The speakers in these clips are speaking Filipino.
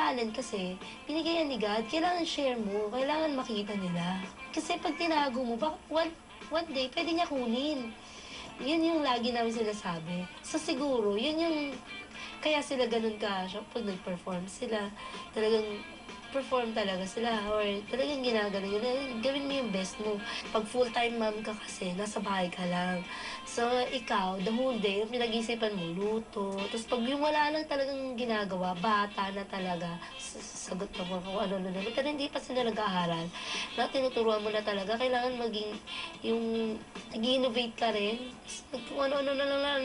talent kasi, binigay yan ni God, kailangan share mo, kailangan makita nila. Kasi pag tinago mo, baka one day, pwede niya kunin. Yun yung lagi namin sinasabi. So siguro, yun yung, kaya sila ganun ka, pag nag-perform sila, talagang perform talaga sila or talagang ginagano yun. Gawin mo yung best mo. Pag full-time mom ka kasi, nasa bahay ka lang. So, ikaw, the whole day, yung pinag-isipan mo, luto. Tapos pag yung wala lang talagang ginagawa, bata na talaga, sagot mo kung ano. Pero hindi pa sila nag-aaral. Na tinuturuan mo na talaga, kailangan maging yung nag-innovate ka rin. Kung ano-ano na lang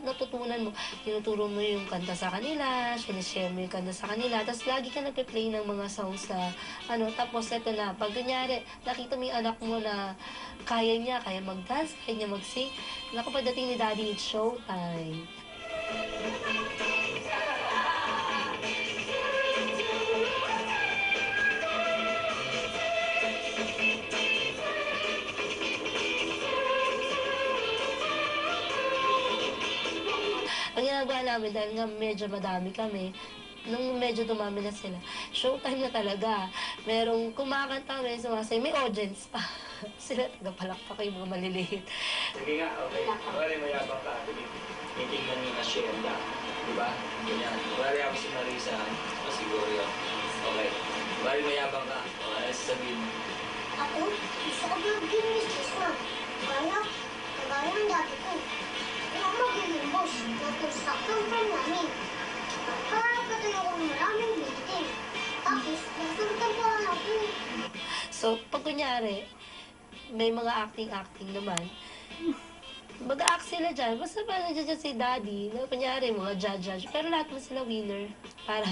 natutunan mo. Tinuturo mo yung kanta sa kanila, sinishare mo yung kanta sa kanila, tapos lagi ka nagpe-play ng mga songs na tapos eto na, pag kunyari, nakita mo yung anak mo na kaya mag-dance, kaya niya mag-sing, naku, pagdating ni Daddy, it's showtime. Ang ginagawa namin, dahil nga medyo madami kami, nung medyo dumami na sila, showtime na talaga. Merong kumakanta, may sumasay, may audience pa. Sila tagapalakpak yung mga maliliit. Sige nga, okay. Wala mayabang ka. Titignan niyo na Shenda. Diba? Ganyan. Wala ako si Marisa. O siguro yun. Okay. Wala mayabang ka. Wala sasabihin mo. Ako, gusto ko maging business na. Kagaya ng dati ko. Kaya ako magiging boss. Nag-construction firm namin. Patayo ko ng maraming building. Tapos, nasuntan ko lang ako. So, pag kunyari, may mga acting naman, mag-act sila dyan. Basta pa nandiyan si Daddy, na kunyari, mga judge. Pero lahat mo sila winner. Para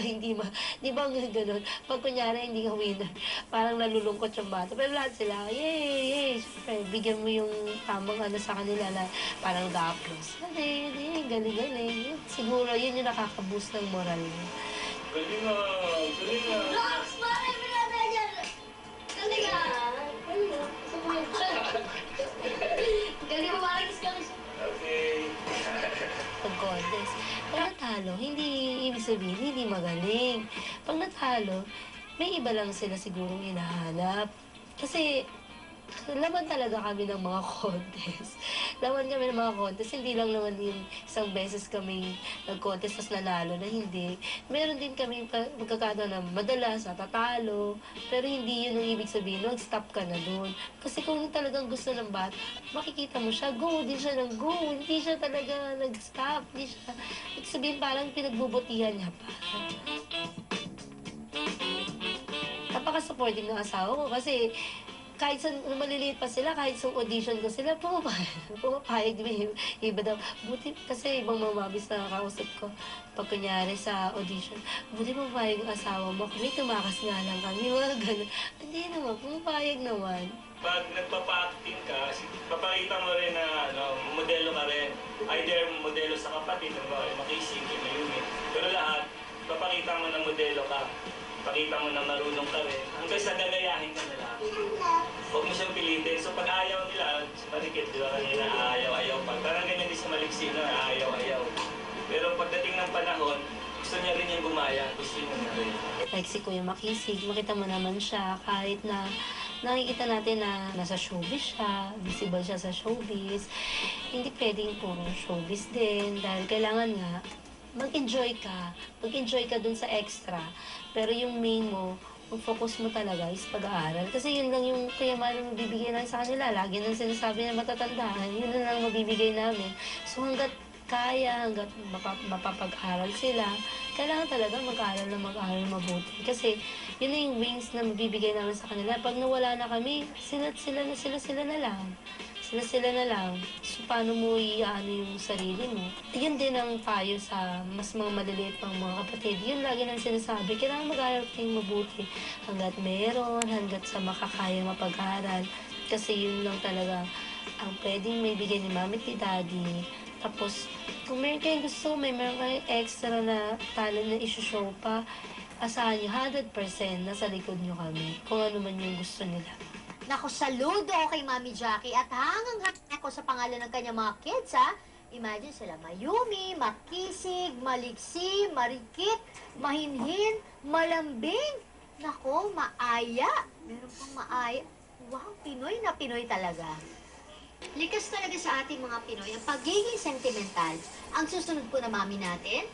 hindi di ba nga ganun? Pag kunyari, hindi ka winner, parang nalulungkot yung bata. Pero lahat sila, yay! Siyempre, bigyan mo yung tamang sa kanila na parang ga-applause. Galing. Siguro, yun yung nakaka-boost ng moral mo. Galing nga! Galing nga! Rox, bakit pinatay niya? Galing nga! Galing mo marakis ka. Okay. Pag-contest. Pag natalo, hindi ibig sabihin, hindi magaling. Pag natalo, may iba lang sila sigurong hinahanap. Kasi, laman talaga kami ng mga contest. Laman kami ng mga contest. Hindi lang naman yung isang beses kami nag-contest tapos nanalo na hindi. Meron din kami magkakataon na madalas natatalo. Pero hindi yun ang ibig sabihin. Mag-stop ka na dun. Kasi kung talagang gusto ng bata, makikita mo siya, go din siya ng go. Hindi siya talaga nag-stop. Hindi siya, ibig sabihin parang pinagbubutihan niya pa. Napaka-supporting ng asawa ko kasi kahit sa maliliit pa sila, kahit sa audition ko sila, pumapayag. Iba daw. Buti kasi ibang mga mabis na nakausap ko. Pag kunyari sa audition, buti pumapayag yung asawa mo. Kami tumakas nga lang kami. Mga ganun. Hindi naman, pumapayag naman. Pag nagpapa-acting ka, papakita mo rin na modelo ka rin. Either modelo sa kapatid, makisig, unit. Pero lahat, papakita mo na modelo ka. Pakita mo na marunong ka rin. Hanggang sa gagayahin ka nila. Huwag mo siyang pilitin. So pag ayaw nila, sa panikit, di ba kanina, ayaw. Parang ganyan din sa maliksi na ayaw. Pero pagdating ng panahon, gusto niya rin yung gumaya. Gusto niya na rin. Like si Kuya Makisig, makita mo naman siya kahit na nakikita natin na nasa showbiz siya, visible siya sa showbiz. Hindi pwedeng puro showbiz din dahil kailangan nga mag-enjoy ka dun sa extra. Pero yung main mo, mag-focus mo talaga is pag-aaral. Kasi yun lang yung kayamanan mabibigay namin sa kanila. Lagi nang sinasabi na matatandaan, yun na lang mabibigay namin. So hanggat kaya, hanggat mapapag-aral sila, kailangan talaga mag-aaral mabuti. Kasi yun na yung wings na mabibigay namin sa kanila. Pag nawala na kami, sila na lang. Sila na lang. So, paano mo yung sarili mo? Yun din ang payo sa mas mga maliliit pang mga kapatid. Yun lagi nang sinasabi, kailangan mag-aaral kayong mabuti. Hanggat meron, hanggat sa makakaya mapag-aaral. Kasi yun lang talaga ang pwedeng may bigay ni mami at ni daddy. Tapos, kung meron kayong gusto, meron kayong extra na talent na isushow pa, asahan nyo, 100% nasa likod nyo kami. Kung ano man yung gusto nila. Nako, saludo kay Mami Jackie at hangang ako sa pangalan ng kanyang mga kids, ha? Imagine sila, mayumi, makisig, maliksi, marikit, mahinhin, malambing. Nako, maaya. Meron pang maaya. Wow, Pinoy na Pinoy talaga. Likas talaga sa ating mga Pinoy ang pagiging sentimental. Ang susunod po na mami natin,